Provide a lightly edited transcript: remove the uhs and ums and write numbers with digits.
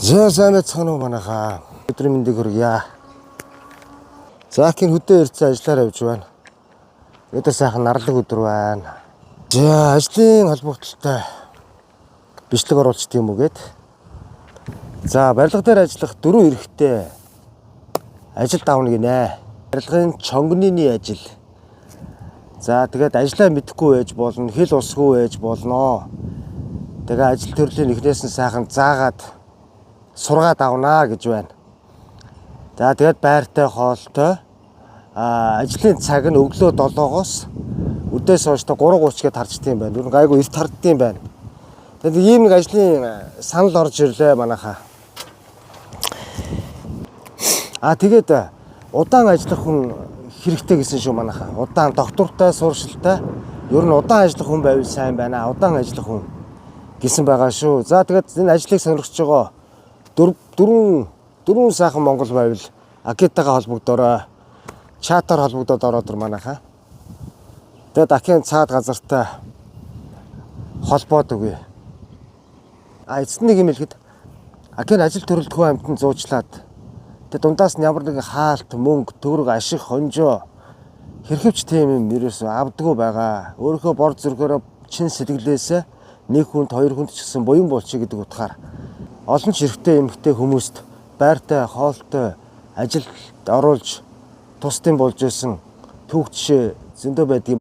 Сайн байцгаана уу манайхаа. Өдрийн мэндийг хүргье. Заакийн хөдөө ирсэн ажиллаараа явж байна. Өдөр сайхан нарлаг өдөр байна. За ажлын холбогдлолтой бичлэг оруулалт юм уу гээд. За барилга дээр ажиллах 4 эрэгтэй ажил давна гинэ. Барилгын чонгоны ажил. За тэгээд ажлаа мэдэхгүй байж болно, хэл усгүй байж болно. Тэгээ ажил төрлийн эхнээс нь сайхан заагаад сургаад авнаа гэж байна. За тэгээд байртай хоолтой ажлын цаг нь өглөө 7-оос өдөөс хойш 3:30-д харждаг юм байна. Юу гайгүй эрт харддаг юм байна. Тэгээд ийм нэг ажлын санал орж ирлээ манайхаа. Тэгээд удаан ажиллах хүн хэрэгтэй гэсэн шүү манайхаа. Удаан доктортой, суршилтай. Ер нь удаан ажиллах хүн байвал сайн байна. Удаан ажиллах хүн гэсэн байгаа шүү. За тэгээд энэ ажлыг сонирхож байгаа дөрвөн сайхан Монгол байвал Акитагаа холбогдорой. Чатаар холбогдоод ороод ир манайхаа. Тэгээд Акийн цаад газартай холбоод өгье. Эцэст нэг юм хэлэхэд Акийн ажил төрөлтгөө амтнд зуучлаад тэгээд дундаас нь ямар нэгэн хаалт, мөнгө, төгрөг, ашиг, хонжоо хэрхэвч тийм юм ерөөсөө авдаггүй байгаа. Өөрийнхөө бор зүрхээрээ чин сэтгэлээсээ нэг хүнд, хоёр хүнд ч гэсэн буян болчих гэдэг утгаар олон ч эрэгтэй эмэгтэй хүмүүст байртай, хоолтой ажилд оруулж тусдын болж исэн түүх жишээ зөндөө байдаг.